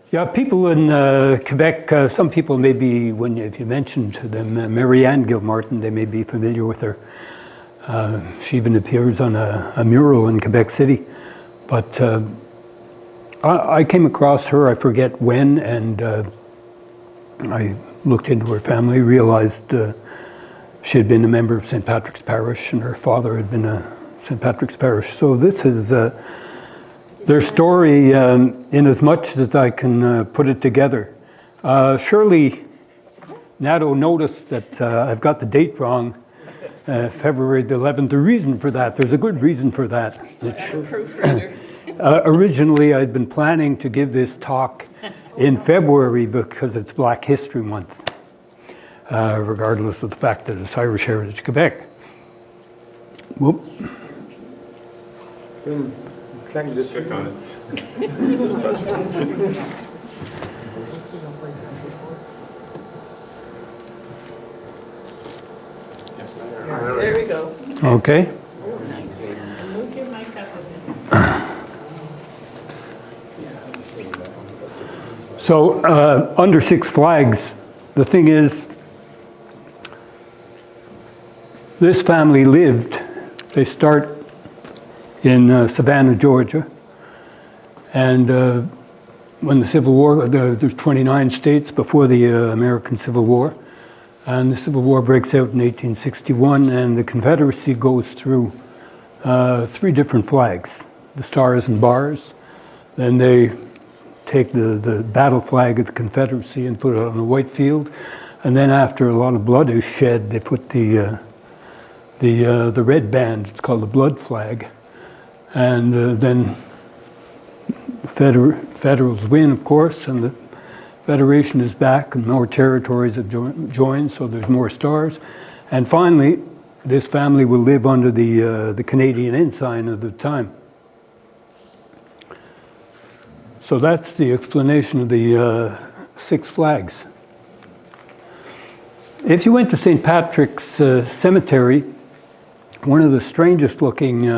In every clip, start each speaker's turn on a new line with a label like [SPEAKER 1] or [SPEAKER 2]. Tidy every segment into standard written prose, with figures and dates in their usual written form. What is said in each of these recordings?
[SPEAKER 1] Yeah, people in Quebec, some people may be, if you mention to them Ann Guilmartin, they may be familiar with her. She even appears on a mural in Quebec City. But I came across her, I forget when, and I looked into her family, realized she had been a member of St. Patrick's Parish, and her father had been a St. Patrick's Parish. So this is their story in as much as I can put it together. Surely Nato noticed that I've got the date wrong, February the 11th. The reason for that, there's a good reason for that. Originally, I'd been planning to give this talk in February because it's Black History Month, regardless of the fact that it's Irish Heritage Quebec. Whoop.
[SPEAKER 2] Just click on it. Just touch it.
[SPEAKER 3] There we go.
[SPEAKER 1] Okay.
[SPEAKER 3] Oh, nice. And we'll give my cup of it.
[SPEAKER 1] So under Six Flags, the thing is, this family lived, they start in Savannah, Georgia, and when the Civil War, there's 29 states before the American Civil War, and the Civil War breaks out in 1861, and the Confederacy goes through 3 different flags, the Stars and Bars. Then they take the battle flag of the Confederacy and put it on a white field, and then after a lot of blood is shed, they put the red band, it's called the blood flag. And then the Federals win, of course, and the Federation is back, and more territories have joined, so there's more stars. And finally, this family will live under the Canadian ensign of the time. So that's the explanation of the Six Flags. If you went to St. Patrick's Cemetery, one of the strangest looking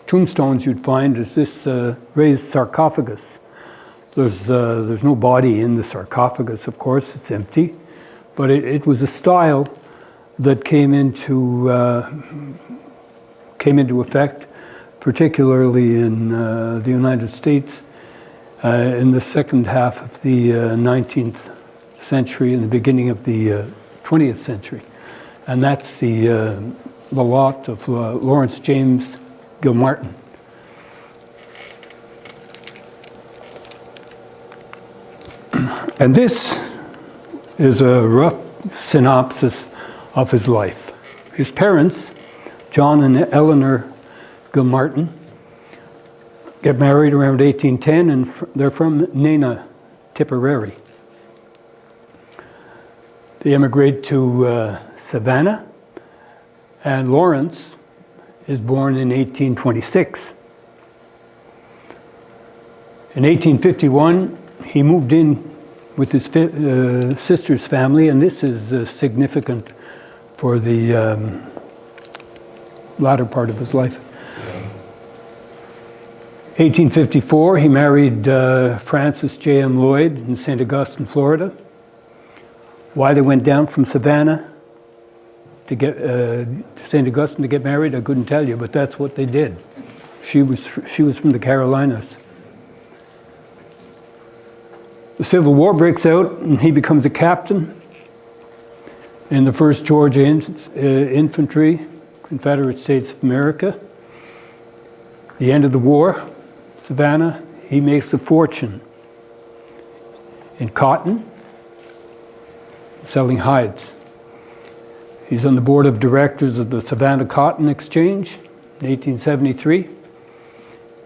[SPEAKER 1] tombstones you'd find is this raised sarcophagus. There's no body in the sarcophagus, of course, it's empty, but it was a style that came into effect, particularly in the United States in the second half of the 19th century and the beginning of the 20th century. And that's the lot of Lawrence James Guilmartin. And this is a rough synopsis of his life. His parents, John and Eleanor Guilmartin, get married around 1810, and they're from Nana, Tipperary. They emigrate to Savannah, and Lawrence is born in 1826. In 1851, he moved in with his sister's family, and this is significant for the latter part of his life. 1854, he married Frances J.M. Lloyd in St. Augustine, Florida. Why they went down from Savannah to get to St. Augustine to get married, I couldn't tell you, but that's what they did. She was from the Carolinas. The Civil War breaks out, and he becomes a captain in the 1st Georgia Infantry, Confederate States of America. The end of the war, Savannah, he makes a fortune in cotton, selling hides. He's on the board of directors of the Savannah Cotton Exchange in 1873.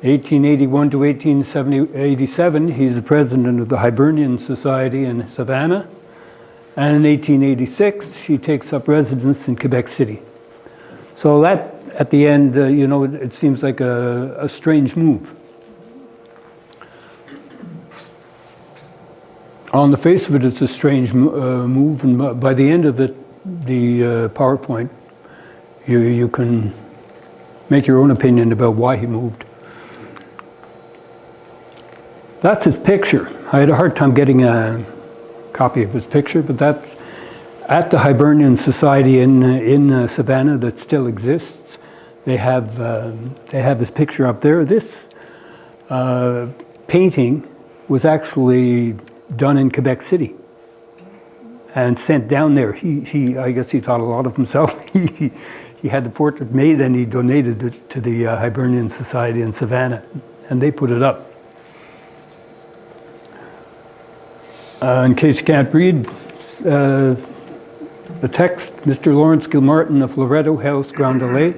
[SPEAKER 1] 1881 to 1887, he's the president of the Hibernian Society in Savannah. And in 1886, he takes up residence in Quebec City. So that, at the end, it seems like a strange move. On the face of it, it's a strange move, and by the end of it, the PowerPoint, you can make your own opinion about why he moved. That's his picture. I had a hard time getting a copy of his picture, but that's at the Hibernian Society in Savannah that still exists. They have his picture up there. This painting was actually done in Quebec City and sent down there. I guess he thought a lot of himself. He had the portrait made and he donated it to the Hibernian Society in Savannah, and they put it up. In case you can't read the text, Mr. Lawrence Guilmartin of Loretto House, Grand Allée,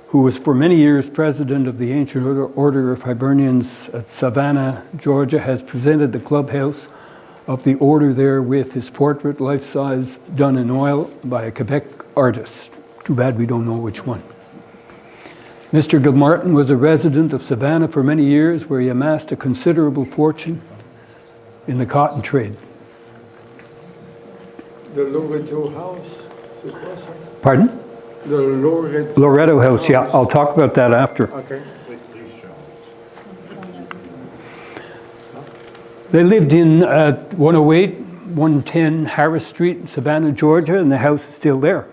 [SPEAKER 1] who was for many years president of the Ancient Order of Hibernians at Savannah, Georgia, has presented the clubhouse of the order there with his portrait, life-size, done in oil by a Quebec artist. Too bad we don't know which one. Mr. Guilmartin was a resident of Savannah for many years, where he amassed a considerable fortune in the cotton trade.
[SPEAKER 4] The Loretto House, c'est quoi ça?
[SPEAKER 1] Pardon?
[SPEAKER 4] The Loretto.
[SPEAKER 1] Loretto House, yeah, I'll talk about that after.
[SPEAKER 4] Okay.
[SPEAKER 1] They lived in 108, 110 Harris Street in Savannah, Georgia, and the house is still there.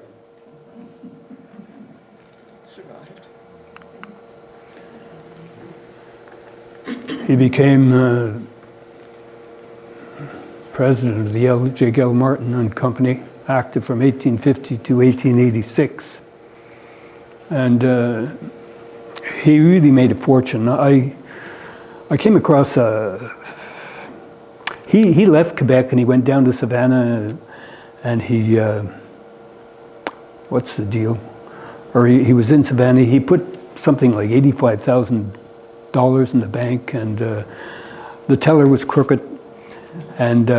[SPEAKER 1] He became president of the L.J. Guilmartin and Company, active from 1850 to 1886. And he really made a fortune. I came across he left Quebec and he went down to Savannah, and he, what's the deal? Or he was in Savannah, he put something like $85,000 in the bank, and the teller was crooked. And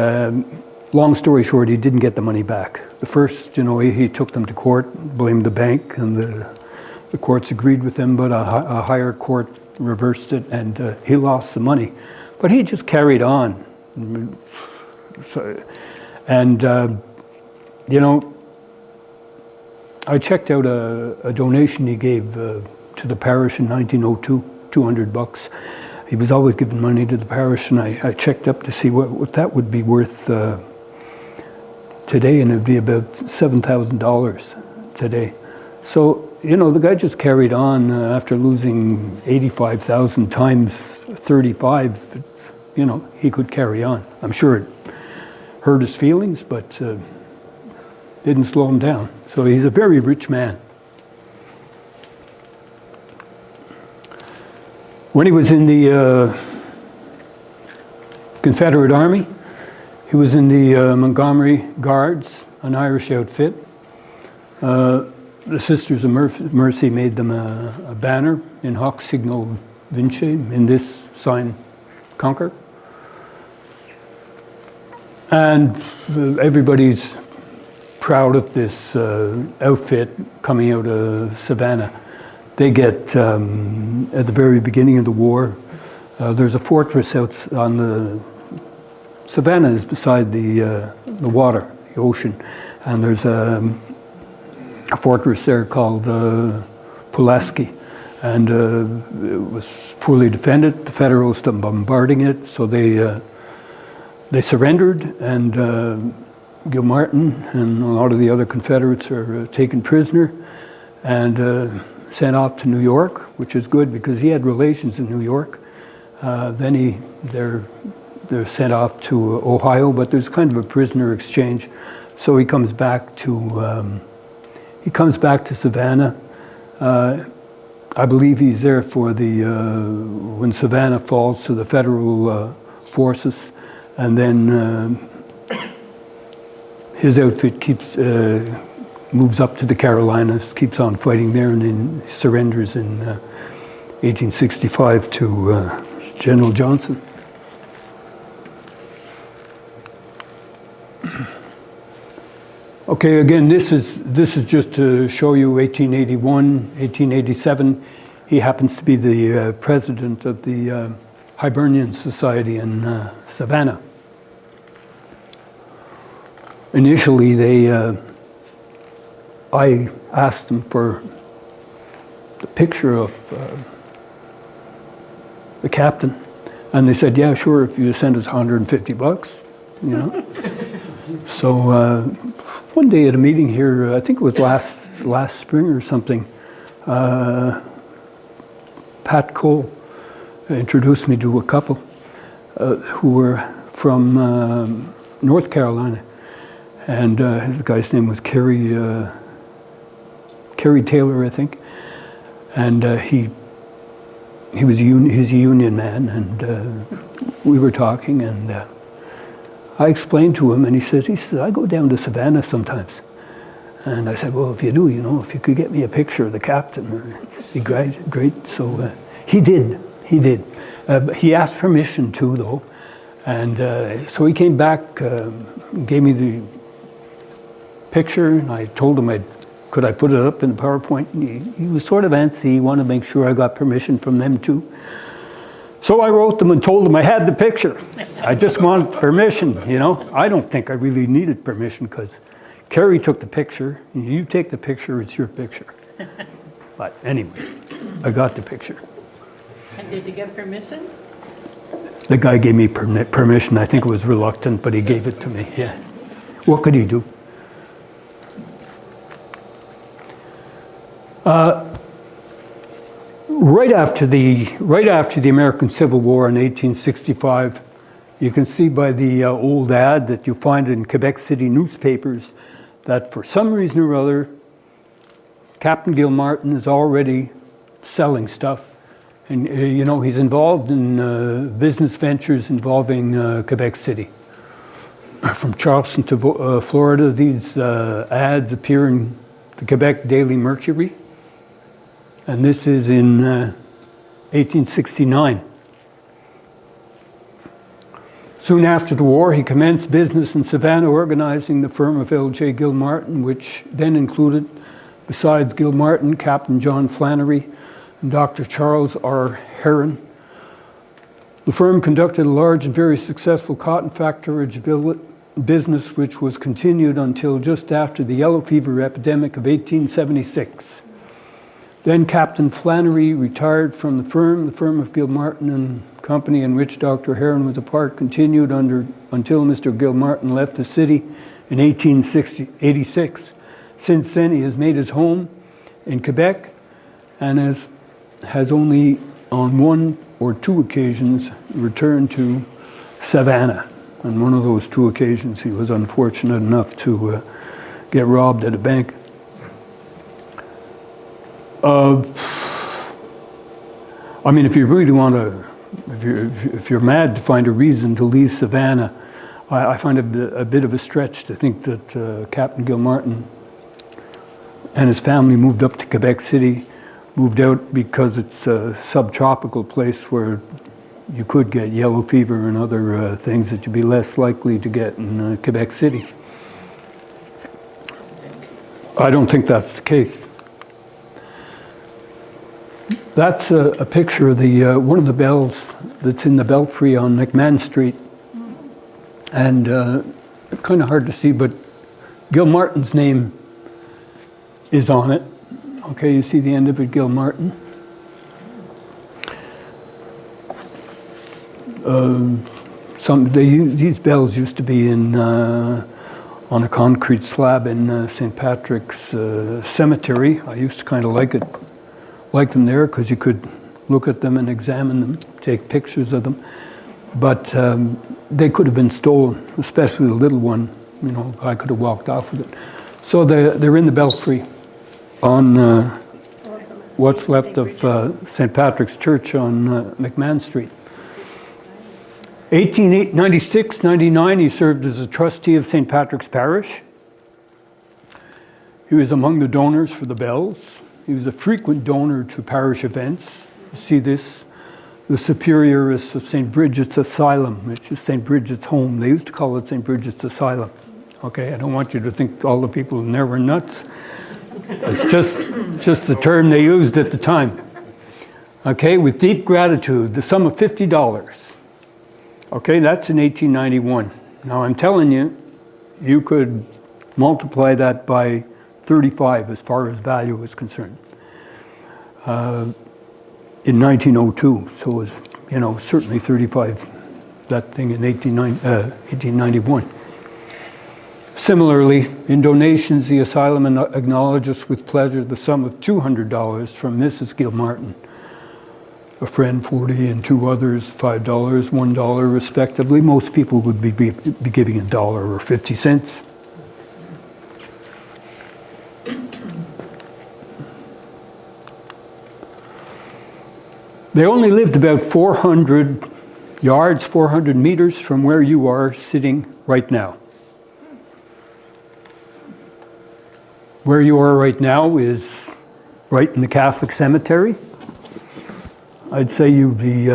[SPEAKER 1] long story short, he didn't get the money back. The first, he took them to court, blamed the bank, and the courts agreed with him, but a higher court reversed it, and he lost the money. But he just carried on. I checked out a donation he gave to the parish in 1902, $200. He was always giving money to the parish, and I checked up to see what that would be worth today, and it would be about $7,000 today. So, the guy just carried on after losing 85,000 times 35. He could carry on. I'm sure it hurt his feelings, but didn't slow him down. So he's a very rich man. When he was in the Confederate Army, he was in the Montgomery Guards, an Irish outfit. The Sisters of Mercy made them a banner in hoc signo vince, in this sign, conquer. And everybody's proud of this outfit coming out of Savannah. They get, at the very beginning of the war, there's a fortress out on the, Savannah is beside the water, the ocean, and there's a fortress there called Pulaski, and it was poorly defended. The Federals started bombarding it, so they surrendered, and Guilmartin and a lot of the other Confederates are taken prisoner and sent off to New York, which is good because he had relations in New York. Then they're sent off to Ohio, but there's kind of a prisoner exchange. So he comes back to Savannah. I believe he's there for when Savannah falls to the federal forces, and then his outfit moves up to the Carolinas, keeps on fighting there, and then surrenders in 1865 to General Johnson. Okay, again, this is just to show you 1881, 1887. He happens to be the president of the Hibernian Society in Savannah. Initially, I asked them for the picture of the captain, And they said, yeah, sure, if you send us $150, you know. So one day at a meeting here, I think it was last spring or something, Pat Cole introduced me to a couple who were from North Carolina. And the guy's name was Kerry Taylor, I think. And he's a union man, and we were talking, and I explained to him, and he says, I go down to Savannah sometimes. And I said, well, if you do, you know, if you could get me a picture of the captain, it'd be great. So he did. He asked permission too, though. And so he came back, gave me the picture, and I told him could I put it up in the PowerPoint? And he was sort of antsy. He wanted to make sure I got permission from them too. So I wrote them and told them I had the picture. I just wanted permission, you know. I don't think I really needed permission because Kerry took the picture. You take the picture, it's your picture. But anyway, I got the picture.
[SPEAKER 3] And did you get permission?
[SPEAKER 1] The guy gave me permission. I think it was reluctant, but he gave it to me, yeah. What could he do? Right after the American Civil War in 1865, you can see by the old ad that you find in Quebec City newspapers that for some reason or other, Captain Guilmartin is already selling stuff. And, you know, he's involved in business ventures involving Quebec City. From Charleston to Florida, these ads appear in the Quebec Daily Mercury. And this is in 1869. Soon after the war, he commenced business in Savannah, organizing the firm of L.J. Guilmartin, which then included, besides Guilmartin, Captain John Flannery, and Dr. Charles R. Heron. The firm conducted a large and very successful cotton factorage business, which was continued until just after the yellow fever epidemic of 1876. Then Captain Flannery retired from the firm of Guilmartin and Company, in which Dr. Heron was a part, continued until Mr. Guilmartin left the city in 1886. Since then, he has made his home in Quebec and has only on one or two occasions returned to Savannah. On one of those two occasions, he was unfortunate enough to get robbed at a bank. I mean, if you really want to, if you're mad to find a reason to leave Savannah, I find it a bit of a stretch to think that Captain Guilmartin and his family moved up to Quebec City, moved out because it's a subtropical place where you could get yellow fever and other things that you'd be less likely to get in Quebec City. I don't think that's the case. That's a picture of the one of the bells that's in the belfry on McMahon Street. And it's kind of hard to see, but Guilmartin's name is on it. Okay, you see the end of it, Guilmartin. These bells used to be in on a concrete slab in St. Patrick's Cemetery. I used to kind of like them there because you could look at them and examine them, take pictures of them. But they could have been stolen, especially the little one. You know, I could have walked off with it. So they're in the belfry on what's left of St. Patrick's Church on McMahon Street. 1896-99, he served as a trustee of St. Patrick's Parish. He was among the donors for the bells. He was a frequent donor to parish events. You see this, the superioress of St. Bridget's Asylum, which is St. Bridget's home. They used to call it St. Bridget's Asylum. Okay, I don't want you to think all the people in there were nuts. It's just the term they used at the time. Okay, with deep gratitude, the sum of $50. Okay, that's in 1891. Now I'm telling you, you could multiply that by 35 as far as value is concerned. In 1902, so it was certainly 35, that thing in 1891. Similarly, in donations, the asylum acknowledges with pleasure the sum of $200 from Mrs. Guilmartin, a friend 40 and two others $5, $1 respectively. Most people would be giving $1 or 50 cents. They only lived about 400 yards, 400 meters from where you are sitting right now. Where you are right now is right in the Catholic cemetery. I'd say you'd be,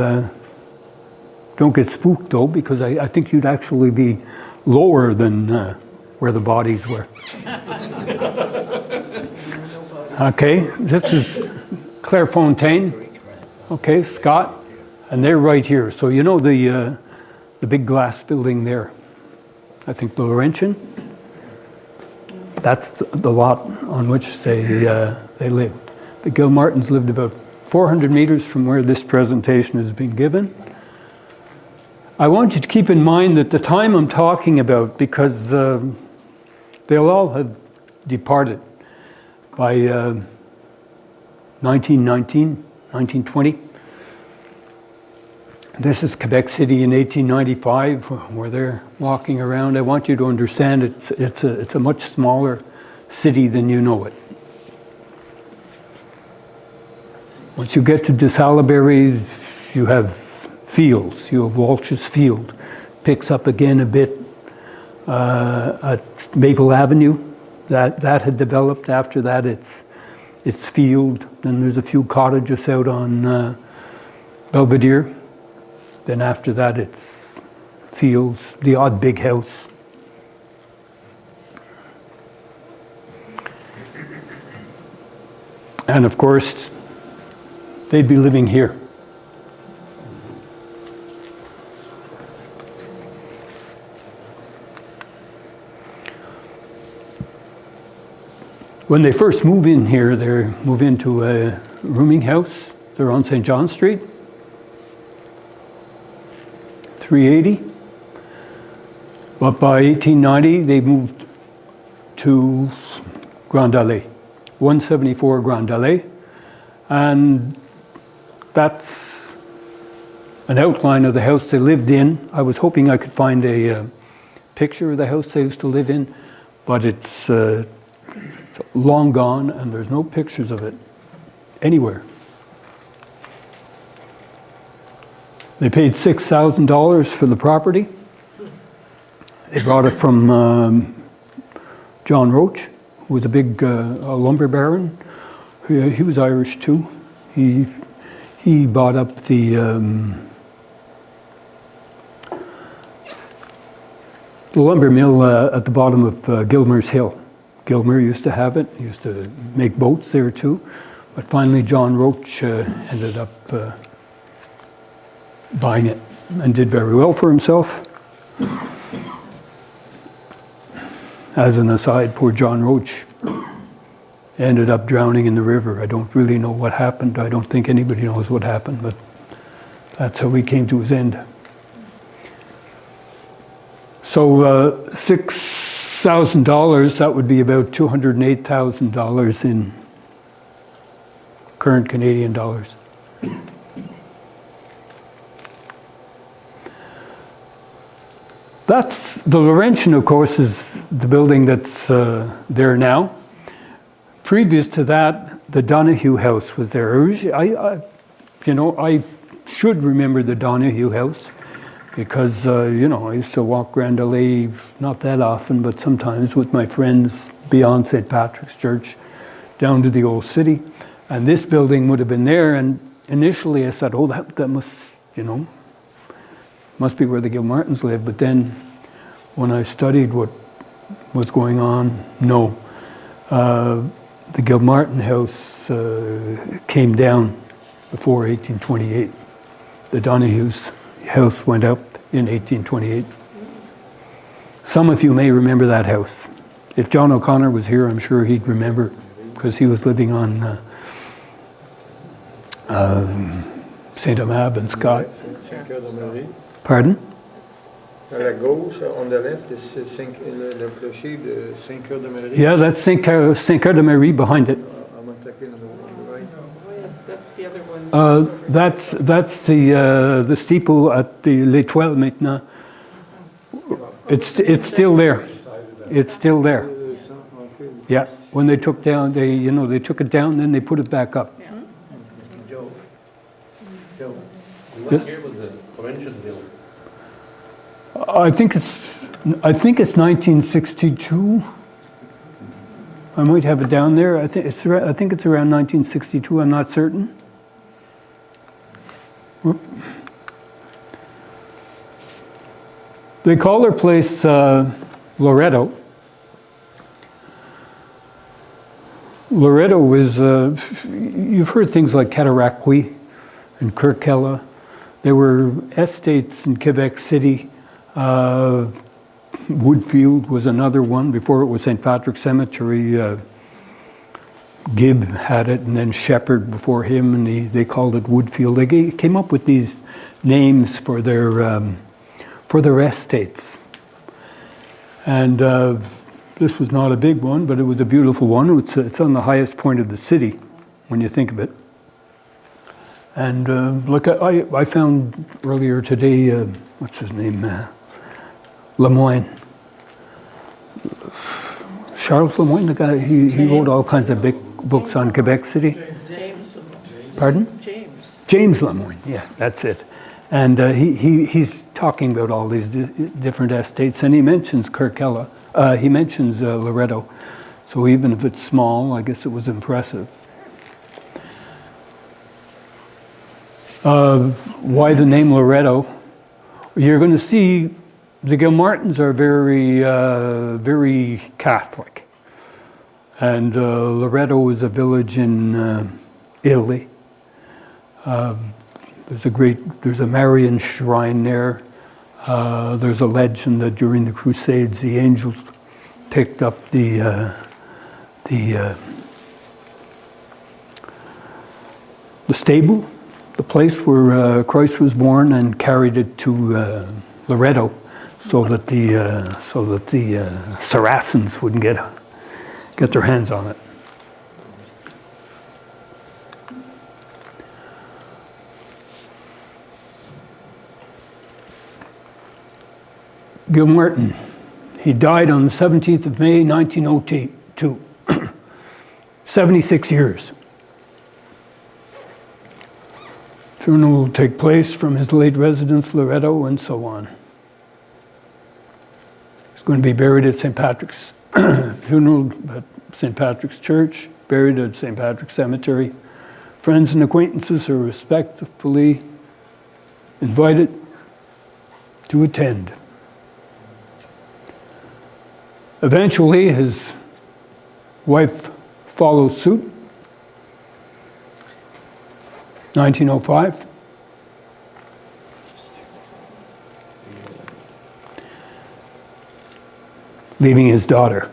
[SPEAKER 1] don't get spooked though, because I think you'd actually be lower than where the bodies were. Okay, this is Clairefontaine. Okay, Scott, and they're right here. So you know the big glass building there, I think the Laurentian. That's the lot on which they lived. The Guilmartins lived about 400 meters from where this presentation has been given. I want you to keep in mind that the time I'm talking about, because they'll all have departed by 1919, 1920. This is Quebec City in 1895, where they're walking around. I want you to understand it's a much smaller city than you know it. Once you get to De Salaberry, you have fields. You have Walsh's Field. Picks up again a bit at Maple Avenue. That had developed. After that, it's field. Then there's a few cottages out on Belvedere. Then after that, it's fields, the odd big house. And of course, they'd be living here. When they first move in here, they move into a rooming house. They're on St. John Street, 380. But by 1890, they moved to Grande Allée, 174 Grande Allée. And that's an outline of the house they lived in. I was hoping I could find a picture of the house they used to live in, but it's long gone and there's no pictures of it anywhere. They paid $6,000 for the property. They bought it from John Roach, who was a big lumber baron. He was Irish too. He bought up the lumber mill at the bottom of Gilmer's Hill. Gilmer used to have it. He used to make boats there too. But finally John Roach ended up buying it and did very well for himself. As an aside, poor John Roach ended up drowning in the river. I don't really know what happened. I don't think anybody knows what happened, but that's how he came to his end. So $6,000, that would be about $208,000 in current Canadian dollars. That's the Laurentian, of course, is the building that's there now. Previous to that, the Donahue House was there. I should remember the Donahue House because, I used to walk Grande Allée not that often, but sometimes with my friends beyond St. Patrick's Church down to the old city. And this building would have been there. And initially I thought, oh, that must, must be where the Guilmartins lived. But then when I studied what was going on, no. The Guilmartin house came down before 1828. The Donahue's house went up in 1828. Some of you may remember that house. If John O'Connor was here, I'm sure he'd remember because he was living on St. Amab and Scott.
[SPEAKER 4] Saint-Cœur-de-Marie.
[SPEAKER 1] Pardon?
[SPEAKER 4] À la gauche, on the left, c'est le clocher de Saint-Cœur-de-Marie.
[SPEAKER 1] Yeah, that's Saint-Cœur-de-Marie behind it.
[SPEAKER 4] I'm attacking on the right.
[SPEAKER 3] Oh, yeah, that's the other one.
[SPEAKER 1] That's the steeple at the l'Étoile maintenant. It's still there. It's still there. Yeah, when they took down, they took it down, then they put it back up.
[SPEAKER 2] Joe,
[SPEAKER 1] Yes.
[SPEAKER 2] what year was the convention built?
[SPEAKER 1] I think it's 1962. I might have it down there. I think it's around 1962. I'm not certain. Whoop. They call their place Loretto. Loretto is, you've heard things like Cataraqui and Kirkella. There were estates in Quebec City. Woodfield was another one. Before it was St. Patrick's Cemetery, Gibb had it, and then Shepherd before him, and they called it Woodfield. They came up with these names for their estates. And this was not a big one, but it was a beautiful one. It's on the highest point of the city, when you think of it. And look, I found earlier today, what's his name? Lemoyne. Charles Lemoyne, the guy, he wrote all kinds of big books on Quebec City.
[SPEAKER 3] James.
[SPEAKER 1] Pardon?
[SPEAKER 3] James.
[SPEAKER 1] James Lemoyne, yeah, that's it. And he's talking about all these different estates, and he mentions Kirkella. He mentions Loretto. So even if it's small, I guess it was impressive. Why the name Loretto? You're going to see the Guilmartins are very Catholic. And Loretto is a village in Italy. There's a Marian shrine there. There's a legend that during the Crusades, the angels picked up the stable, the place where Christ was born, and carried it to Loretto, so that the Saracens wouldn't get their hands on it. Guilmartin, he died on the 17th of May, 1902, 76 years. Funeral will take place from his late residence, Loretto, and so on. He's going to be buried at St. Patrick's, funeral at St. Patrick's Church, buried at St. Patrick's Cemetery. Friends and acquaintances are respectfully invited to attend. Eventually, his wife follows suit, 1905. Leaving his daughter.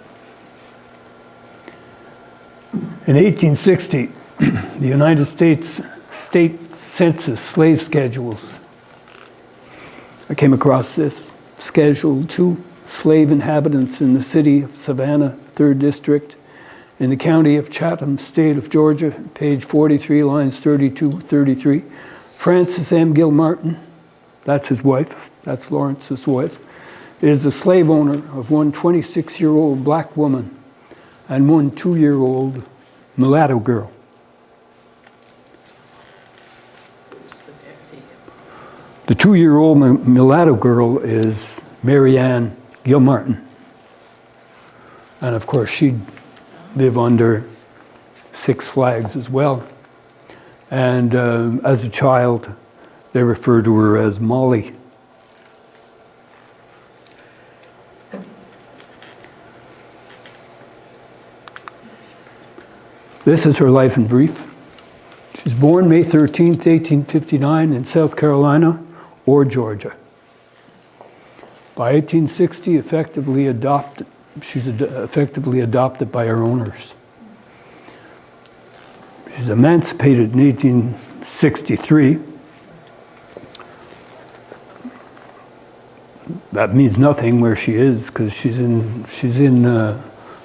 [SPEAKER 1] In 1860, the United States State Census slave schedules. I came across this. Schedule 2, slave inhabitants in the city of Savannah, 3rd District, in the county of Chatham, state of Georgia, page 43, lines 32-33. Francis M. Guilmartin, that's his wife, that's Lawrence's wife, is the slave owner of one 26-year-old black woman and one 2-year-old mulatto girl. The 2-year-old mulatto girl is Mary Ann Guilmartin. And of course, she'd live under Six Flags as well. And as a child, they refer to her as Molly. This is her life in brief. She's born May 13th, 1859 in South Carolina or Georgia. By 1860, she's effectively adopted by her owners. She's emancipated in 1863. that means nothing where she is, because she's in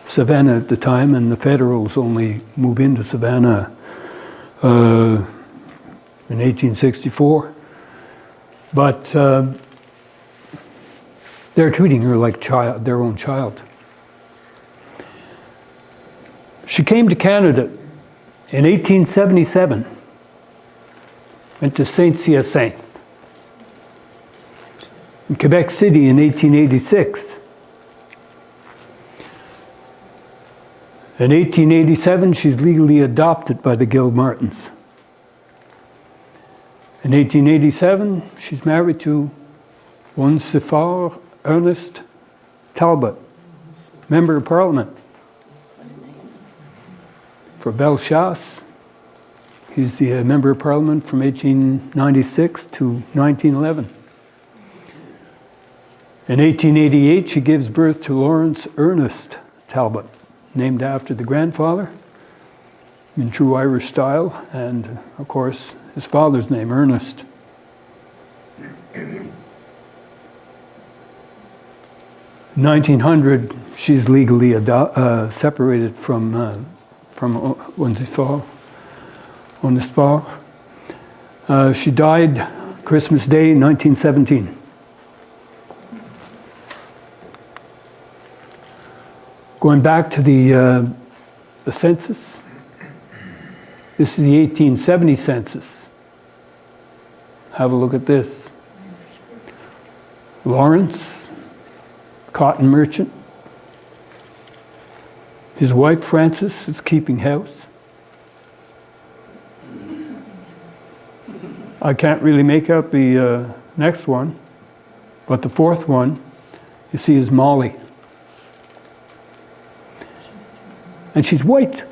[SPEAKER 1] Savannah at the time, and the Federals only move into Savannah in 1864. But they're treating her like their own child. She came to Canada in 1877, went to Saint-Hyacinthe. In Quebec City in 1886. In 1887, she's legally adopted by the Guilmartins. In 1887, she's married to one Siffard Ernest Talbot, Member of Parliament for Bellechasse. He's the Member of Parliament from 1896 to 1911. In 1888, she gives birth to Lawrence Ernest Talbot, named after the grandfather, in true Irish style, and of course, his father's name, Ernest. In 1900, she's legally separated from Onesphore. She died Christmas Day, 1917. Going back to the census, this is the 1870 census. Have a look at this. Lawrence, cotton merchant. His wife, Frances, is keeping house. I can't really make out the next one, but the fourth one, you see, is Molly. And she's white.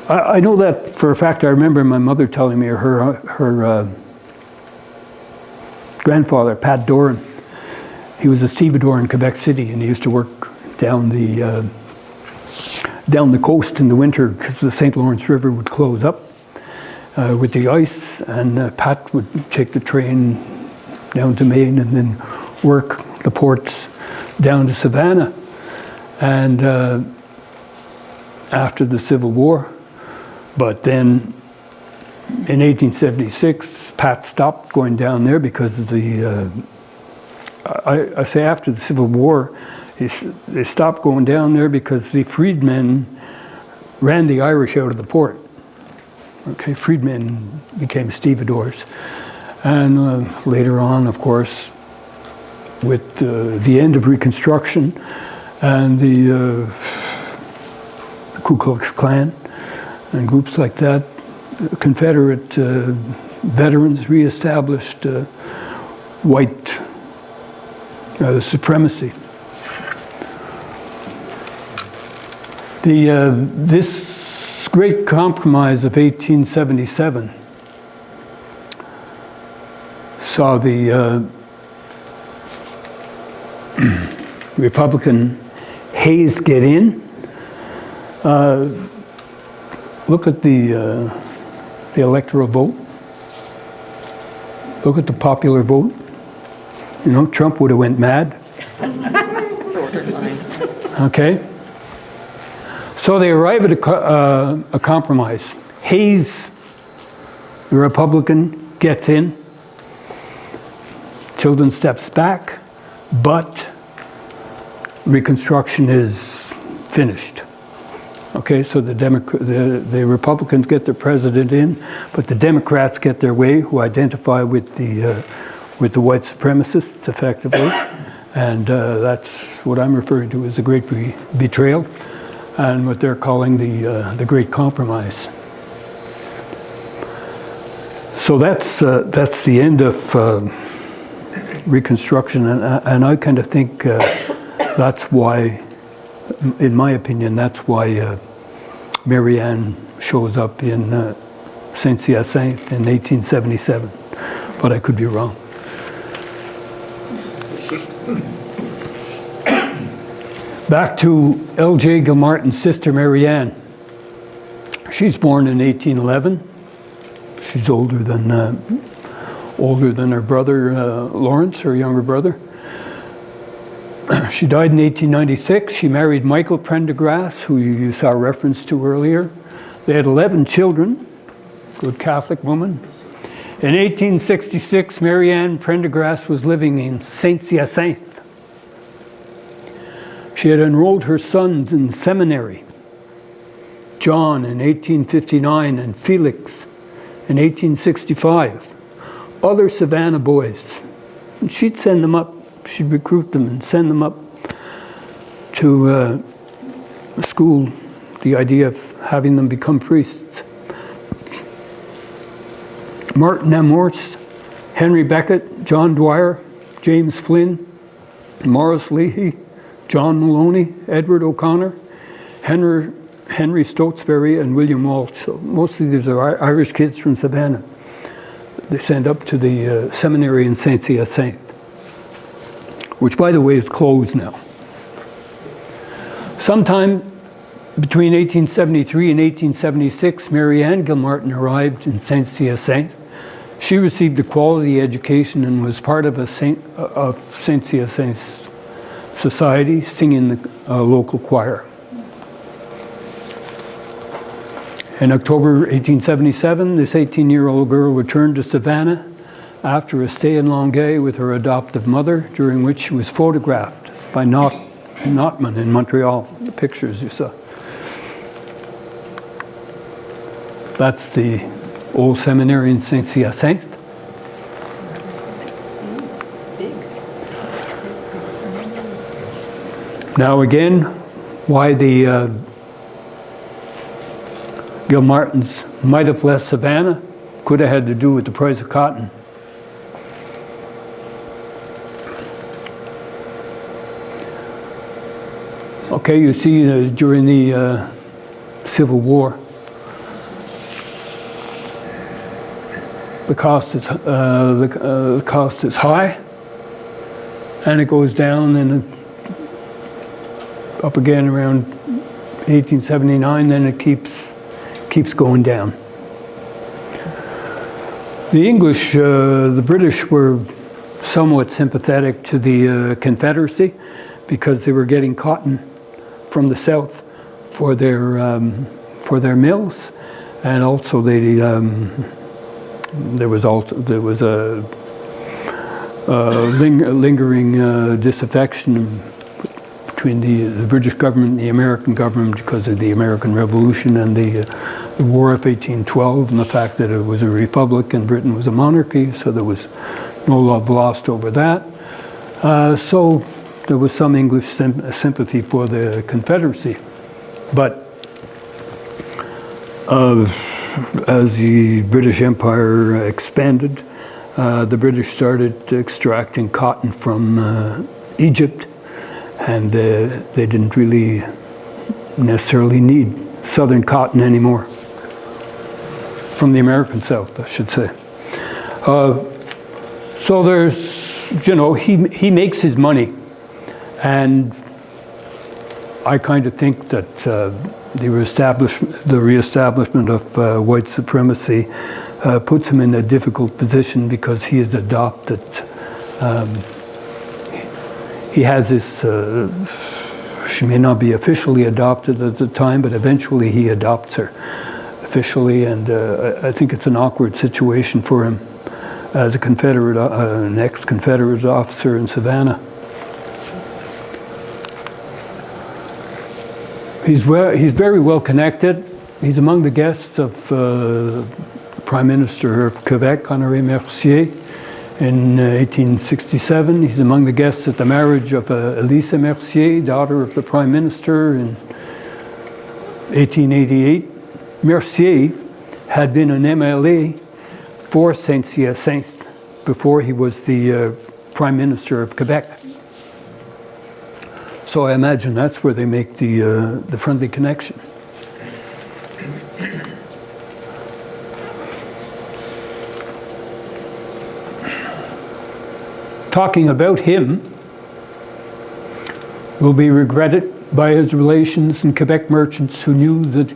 [SPEAKER 1] I know that for a fact. I remember my mother telling me her grandfather, Pat Doran, he was a stevedore in Quebec City, and he used to work down the coast in the winter because the St. Lawrence River would close up with the ice, and Pat would take the train down to Maine and then work the ports down to Savannah. And after the Civil War, but then in 1876, Pat stopped going down there because of the, I say after the Civil War, they stopped going down there because the freedmen ran the Irish out of the port. Okay, freedmen became stevedores. And later on, of course, with the end of Reconstruction, and the Ku Klux Klan and groups like that, Confederate veterans reestablished white supremacy. This great compromise of 1877 saw the Republican Hayes get in. Look at the electoral vote. Look at the popular vote. You know, Trump would have went mad. Okay. So they arrive at a compromise. Hayes, the Republican, gets in. Tilden steps back, but Reconstruction is finished. Okay, so the Republicans get their president in, but the Democrats get their way, who identify with the white supremacists effectively, and that's what I'm referring to as the Great Betrayal, and what they're calling the Great Compromise. So that's the end of Reconstruction, and I kind of think that's why, in my opinion, that's why Mary Ann shows up in Saint-Hyacinthe in 1877, but I could be wrong. Back to L.J. Guilmartin's sister, Mary Ann. She's born in 1811. She's older than older than her brother, Lawrence, her younger brother. She died in 1896. She married Michael Prendergast, who you saw reference to earlier. They had 11 children, good Catholic woman. In 1866, Mary Ann Prendergast was living in Saint-Hyacinthe. She had enrolled her sons in seminary, John in 1859 and Felix in 1865. Other Savannah boys. And she'd send them up, she'd recruit them and send them up to school, the idea of having them become priests. Martin M. Morse, Henry Beckett, John Dwyer, James Flynn, Morris Leahy, John Maloney, Edward O'Connor, Henry Stotesbury, and William Walsh. So mostly these are Irish kids from Savannah. They send up to the seminary in Saint-Hyacinthe, which, by the way, is closed now. Sometime between 1873 and 1876, Mary Ann Guilmartin arrived in Saint-Hyacinthe. She received a quality education and was part of Saint-Hyacinthe society, singing the local choir. In October 1877, this 18-year-old girl returned to Savannah after a stay in Longueuil with her adoptive mother, during which she was photographed by Notman in Montreal, the pictures you saw. That's the old seminary in Saint-Hyacinthe. Now again, why the Guilmartins might have left Savannah could have had to do with the price of cotton. Okay, you see during the Civil War, the cost is high, and it goes down and up again around 1879. Then it keeps going down. The English, the British were somewhat sympathetic to the Confederacy because they were getting cotton from the south for their mills, and also there was a lingering disaffection between the British government and the American government because of the American Revolution and the War of 1812, and the fact that it was a republic and Britain was a monarchy, so there was no love lost over that. So there was some English sympathy for the Confederacy. But as the British Empire expanded, the British started extracting cotton from Egypt, and they didn't really necessarily need southern cotton anymore. From the American South, I should say. So there's, he makes his money, and I kind of think that the reestablishment of white supremacy puts him in a difficult position because he is adopted. He has this, she may not be officially adopted at the time, but eventually he adopts her officially, and I think it's an awkward situation for him as a Confederate, an ex-Confederate officer in Savannah. He's very well connected. He's among the guests of Prime Minister of Quebec, Honoré Mercier, in 1867. He's among the guests at the marriage of Elisa Mercier, daughter of the Prime Minister, in 1888. Mercier had been an MLA for Saint-Hyacinthe before he was the Prime Minister of Quebec. So I imagine that's where they make the friendly connection. Talking about him will be regretted by his relations and Quebec merchants who knew the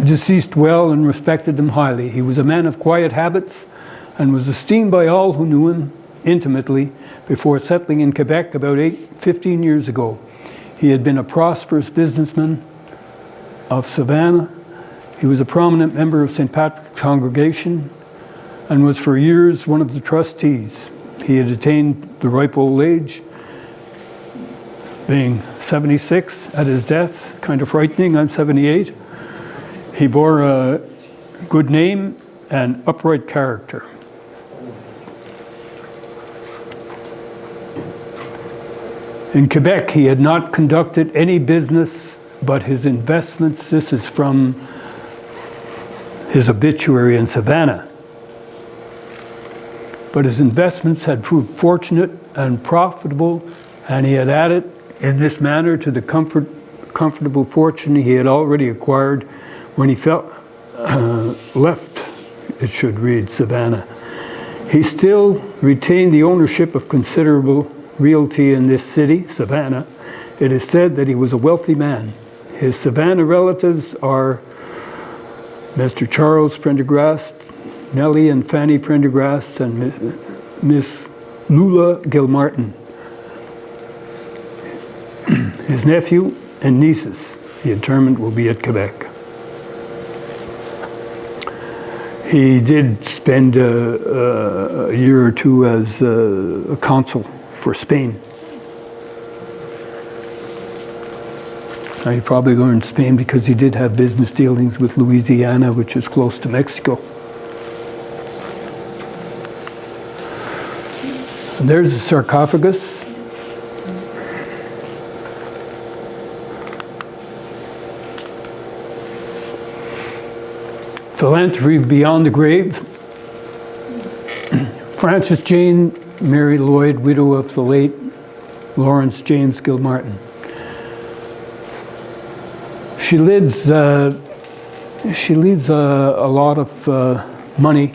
[SPEAKER 1] deceased well and respected him highly. He was a man of quiet habits and was esteemed by all who knew him intimately before settling in Quebec about 15 years ago. He had been a prosperous businessman of Savannah. He was a prominent member of St. Patrick's congregation and was for years one of the trustees. He had attained the ripe old age, being 76 at his death, kind of frightening. I'm 78. He bore a good name and upright character. In Quebec, he had not conducted any business but his investments. This is from his obituary in Savannah. But his investments had proved fortunate and profitable, and he had added in this manner to the comfortable fortune he had already acquired when he left, it should read, Savannah. He still retained the ownership of considerable realty in this city, Savannah. It is said that he was a wealthy man. His Savannah relatives are Mr. Charles Prendergast, Nellie and Fanny Prendergast, and Miss Lula Guilmartin, his nephew and nieces. The interment will be at Quebec. He did spend a year or two as a consul for Spain. Now, he probably learned Spain because he did have business dealings with Louisiana, which is close to Mexico. And there's a sarcophagus. Philanthropy beyond the grave. Frances Jane Mary Lloyd, widow of the late Lawrence James Guilmartin. She leaves a lot of money,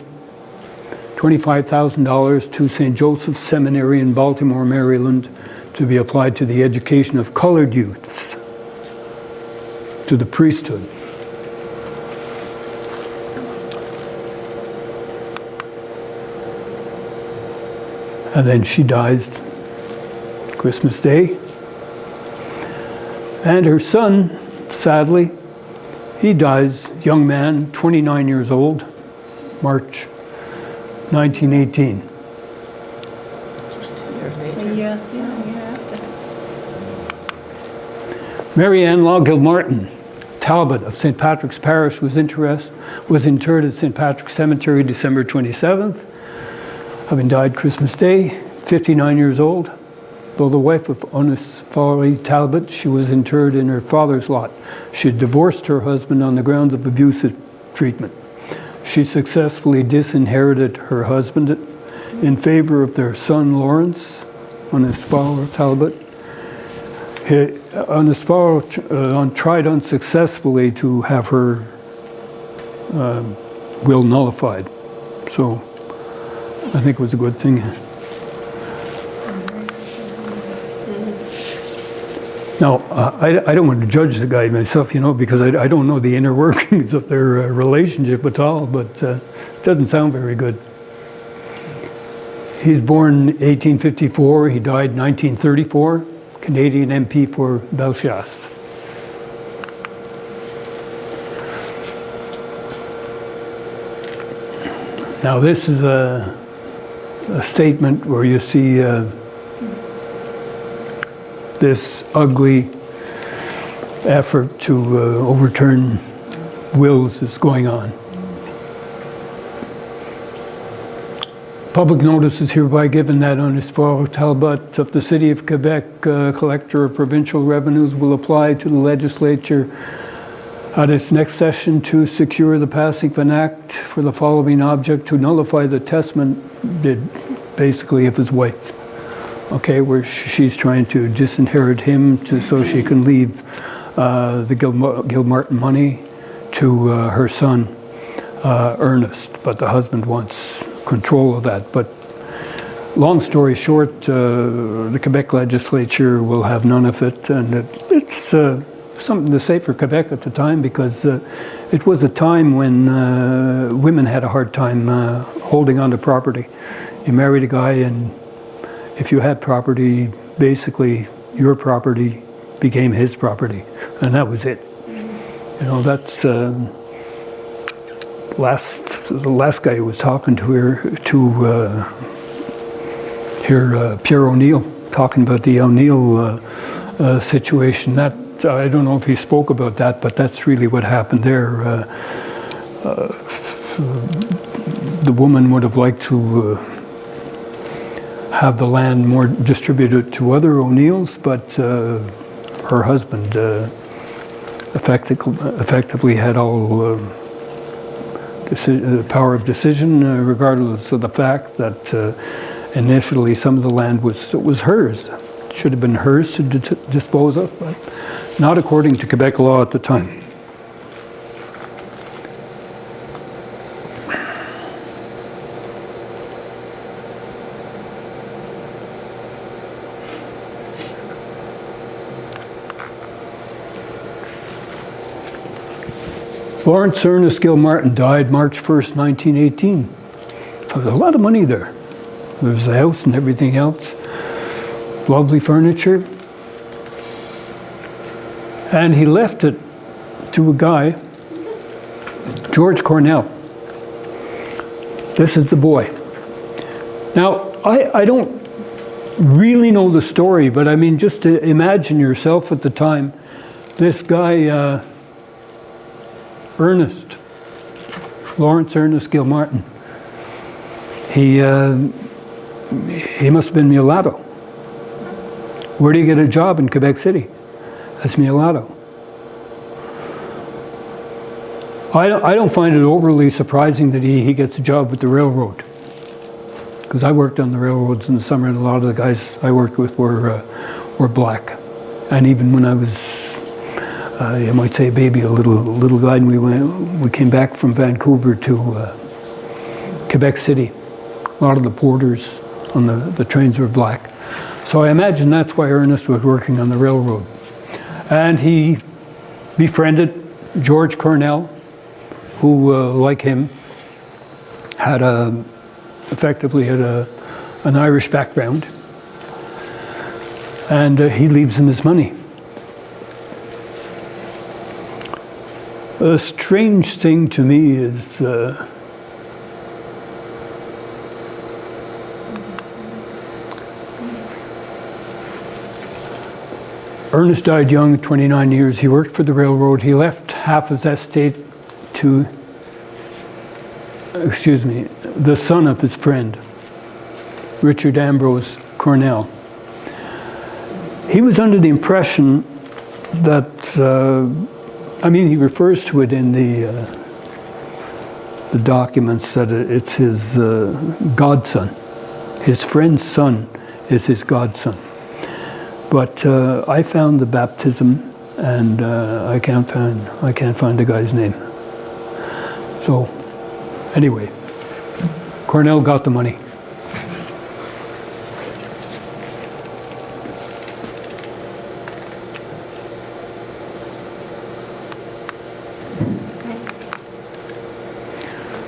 [SPEAKER 1] $25,000 to St. Joseph's Seminary in Baltimore, Maryland, to be applied to the education of colored youths, to the priesthood. And then she dies Christmas Day. And her son, sadly, he dies, young man, 29 years old, March 1918.
[SPEAKER 3] Just a year later.
[SPEAKER 5] Yeah, after.
[SPEAKER 1] Mary Ann Law Guilmartin, Talbot of St. Patrick's Parish, was interred at St. Patrick's Cemetery December 27th, having died Christmas Day, 59 years old. Though the wife of Onesphore Talbot, she was interred in her father's lot. She had divorced her husband on the grounds of abusive treatment. She successfully disinherited her husband in favor of their son Lawrence, Onesphore Talbot. Onesphore tried unsuccessfully to have her will nullified. So I think it was a good thing. Now, I don't want to judge the guy myself, because I don't know the inner workings of their relationship at all, but it doesn't sound very good. He's born 1854, he died 1934, Canadian MP for Bellechasse. Now, this is a statement where you see this ugly effort to overturn wills is going on. Public notice is hereby given that Onesphore Talbot of the City of Quebec, collector of provincial revenues, will apply to the legislature at its next session to secure the passing of an act for the following object: to nullify the testament deed, basically, of his wife. Okay, where she's trying to disinherit him so she can leave the Guilmartin money to her son, Ernest. But the husband wants control of that. But long story short, the Quebec legislature will have none of it, and it's something to say for Quebec at the time, because it was a time when women had a hard time holding on to property. You married a guy, and if you had property, basically your property became his property, and that was it. You know, that's the last guy who was talking to her, Pierre O'Neill, talking about the O'Neill situation. That I don't know if he spoke about that, but that's really what happened there. The woman would have liked to have the land more distributed to other O'Neills, but her husband effectively had all the power of decision, regardless of the fact that initially some of the land was hers. It should have been hers to dispose of, but not according to Quebec law at the time. Lawrence Ernest Guilmartin died March 1st, 1918. There was a lot of money there. There was the house and everything else. Lovely furniture. And he left it to a guy, George Cornell. This is the boy. Now, I don't really know the story, but I mean, just to imagine yourself at the time, this guy, Lawrence Ernest Guilmartin. He must have been mulatto. Where do you get a job in Quebec City as mulatto? I don't find it overly surprising that he gets a job with the railroad, because I worked on the railroads in the summer, and a lot of the guys I worked with were black. And even when I was you might say baby, a little guy, and we came back from Vancouver to Quebec City. A lot of the porters on the trains were black. So I imagine that's why Ernest was working on the railroad. And he befriended George Cornell, who, like him, effectively had an Irish background. And he leaves him his money. A strange thing to me is Ernest died young, 29 years. He worked for the railroad. He left half his estate to, the son of his friend, Richard Ambrose Cornell. He was under the impression that he refers to it in the documents that it's his godson. His friend's son is his godson. But I found the baptism, and I can't find the guy's name. So, anyway, Cornell got the money.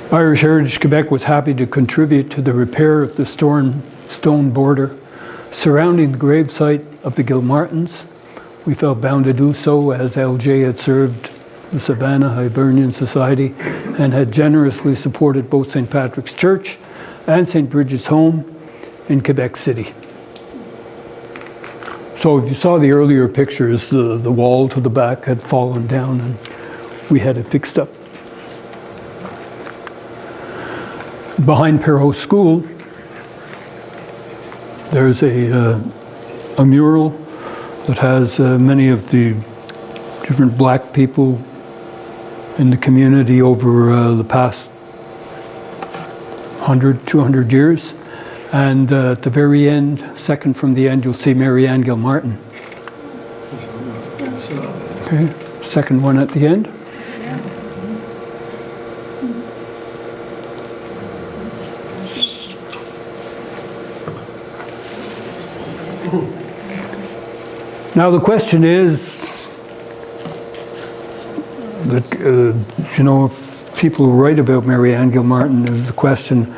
[SPEAKER 1] Irish Heritage Quebec was happy to contribute to the repair of the stone border surrounding the gravesite of the Guilmartins. We felt bound to do so, as LJ had served the Savannah Hibernian Society and had generously supported both St. Patrick's Church and St. Bridget's Home in Quebec City. So if you saw the earlier pictures, the wall to the back had fallen down and we had it fixed up. Behind Perrault School, there's a mural that has many of the different black people in the community over the past 100, 200 years. And at the very end, second from the end, you'll see Mary Ann Guilmartin. Okay, second one at the end. Now the question is, you know, if people who write about Mary Ann Guilmartin, there's the question,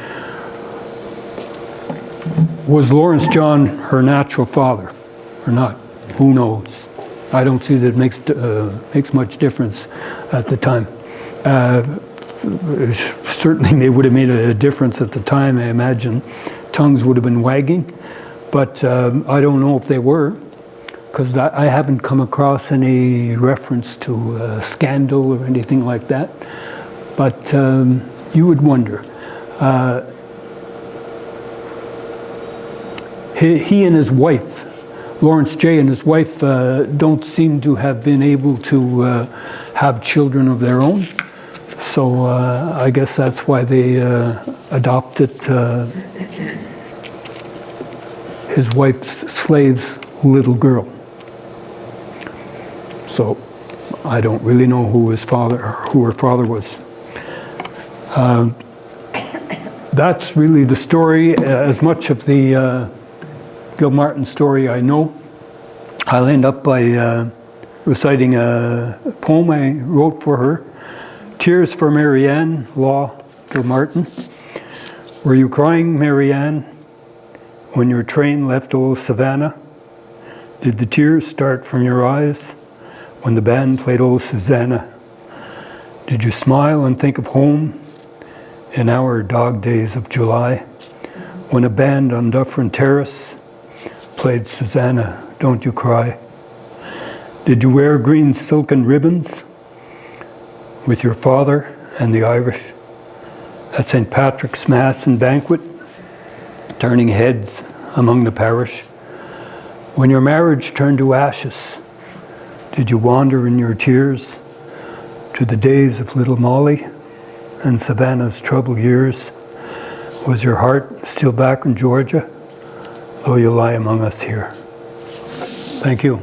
[SPEAKER 1] was Lawrence John her natural father or not? Who knows? I don't see that it makes much difference at the time. Certainly they would have made a difference at the time. I imagine tongues would have been wagging, but I don't know if they were, because I haven't come across any reference to scandal or anything like that. But you would wonder. He and his wife, Lawrence J. and his wife, don't seem to have been able to have children of their own. So I guess that's why they adopted his wife's slave's little girl. So I don't really know who her father was. That's really the story. As much of the Guilmartin story I know. I'll end up by reciting a poem I wrote for her. Tears for Mary Ann Law Guilmartin. Were you crying, Mary Ann, when your train left old Savannah? Did the tears start from your eyes when the band played old Susanna? Did you smile and think of home in our dog days of July when a band on Dufferin Terrace played Susanna, Don't You Cry? Did you wear green silken ribbons with your father and the Irish at St. Patrick's Mass and banquet, turning heads among the parish? When your marriage turned to ashes, did you wander in your tears to the days of little Molly and Savannah's troubled years? Was your heart still back in Georgia, though you lie among us here? Thank you.